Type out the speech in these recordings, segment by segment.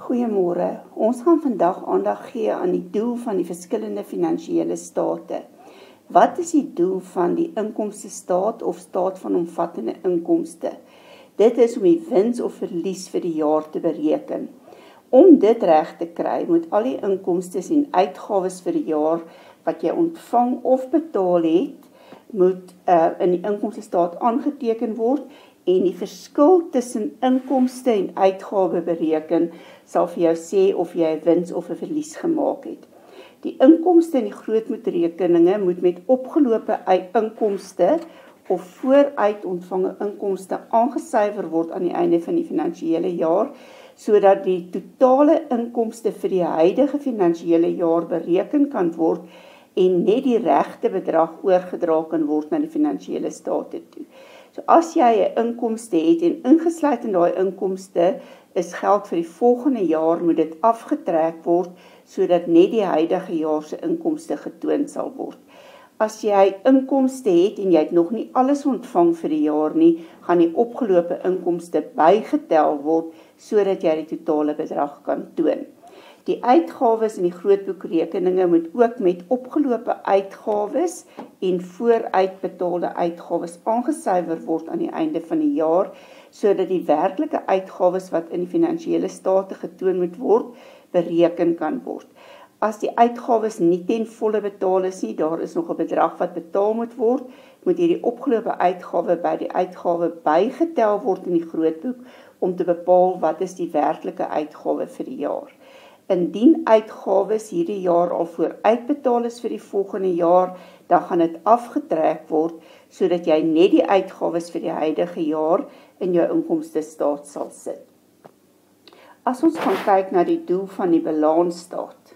Goeiemôre. Ons gaan vandag aandag gee aan die doel van die verskillende finansiële state. Wat is die doel van die inkomstestaat of staat van omvattende inkomste? Dit is om die wins of verlies vir die jaar te bereken. Om dit reg te kry, moet al die inkomstes en uitgawes vir die jaar wat jy ontvang of betaal het, moet in die inkomstestaat aangeteken word en die verskil tussen inkomste en uitgawe bereken sal vir jou sê of jy 'n wins of 'n verlies gemaak het. Die inkomste in die grootmoedrekeninge moet met opgelope inkomste of vooruit ontvang inkomste aangesyfer word aan die einde van die finansiële jaar, sodat die totale inkomste vir die huidige finansiële jaar bereken kan word en net die regte bedrag oorgedra kan word na die finansiële state toe. So as jy 'n inkomste het en ingesluit in daai inkomste is geld vir die volgende jaar, moet dit afgetrek word sodat net die huidige jaar se inkomste getoon sal word. As jy inkomste het en jy het nog nie alles ontvang vir die jaar nie, gaan die opgelope inkomste bygetel word sodat jy die totale bedrag kan toon. Die uitgawes in die grootboekrekeninge moet ook met opgelope uitgawes en vooruitbetaalde uitgawes aangesyfer word aan die einde van die jaar, sodat die werklike uitgawes wat in die finansiële state getoon moet word, bereken kan word. As die uitgawes nie ten volle betaal is nie, daar is nog 'n bedrag wat betaal moet word, moet hierdie opgelope uitgawe by die uitgawe bygetel word in die grootboek om te bepaal wat is die werklike uitgawe vir die jaar. Indien uitgawes hierdie jaar al vooruitbetaal is vir die volgende jaar, dan gaan dit afgetrek word sodat jy net die uitgawes vir die huidige jaar in jou inkomstestaat sal sit. As ons gaan kyk na die doel van die balansstaat.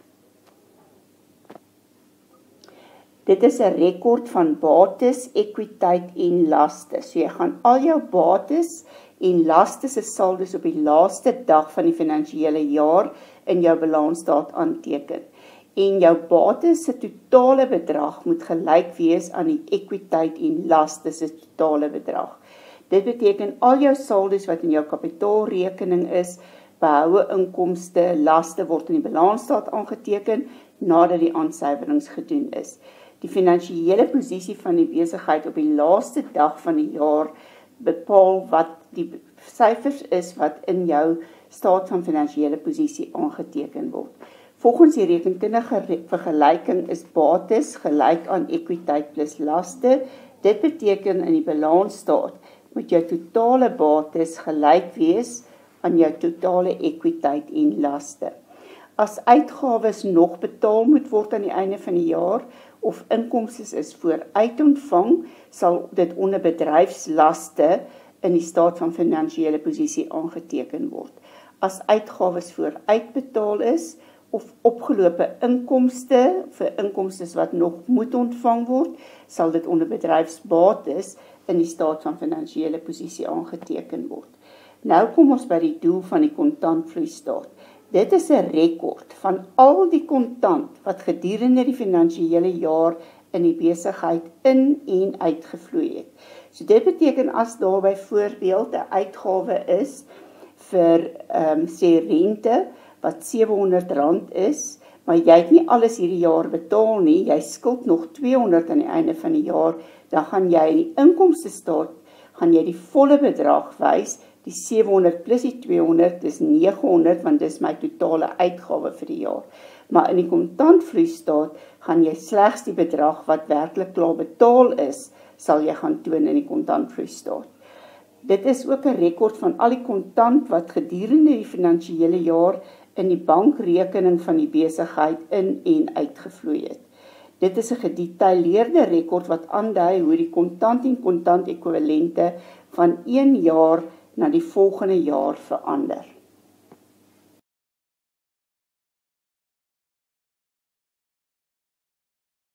Dit is 'n rekord van bates, ekwiteit en laste. So jy gaan al jou bates en laste se saldos op die laaste dag van die finansiële jaar in jou balansstaat aanteken. En jou bates se totale bedrag moet gelyk wees aan die ekwiteit en laste se totale bedrag. Dit beteken al jou saldos wat in jou kapitaalrekening is, behoue inkomste, laste word in die balansstaat aangeteken nadat die aansyferings gedoen is. Die finansiële posisie van die besigheid op die laaste dag van die jaar bepaal wat die syfers is wat in jou staat van finansiële posisie aangeteken word. Volgens die rekenkundige vergelyking is bates gelyk aan ekwiteit plus laste. Dit beteken in die balansstaat moet jou totale bates gelyk wees aan jou totale ekwiteit en laste. As uitgawes nog betaal moet word aan die einde van die jaar of inkomste is vooruit ontvang, sal dit onder bedryfslaste in die staat van finansiële posisie aangeteken word. As uitgawes vooruitbetaal is of opgelope inkomste vir inkomste wat nog moet ontvang word, sal dit onder bedryfsbates in die staat van finansiële posisie aangeteken word. Nou kom ons by die doel van die kontantvloeistaat. Dit is 'n rekord van al die kontant wat gedurende die finansiële jaar in die besigheid in en uitgevloei het. So dit beteken as daar byvoorbeeld 'n uitgawe is vir sê rente wat R700 is, maar jy het nie alles hierdie jaar betaal nie, jy skuld nog R200 aan die einde van die jaar, dan gaan jy in die inkomstestaat gaan jy die volle bedrag wys. Die 700 plus die 200 is 900, want dis my totale uitgawe vir die jaar. Maar in die kontantvloeistaat gaan jy slegs die bedrag wat werklik klaar betaal is, sal jy gaan toon in die kontantvloeistaat. Dit is ook 'n rekord van al die kontant wat gedurende die finansiële jaar in die bankrekening van die besigheid in en uitgevloei het. Dit is 'n gedetailleerde rekord wat aandui hoe die kontant en kontant ekwivalente van een jaar na die volgende jaar verander.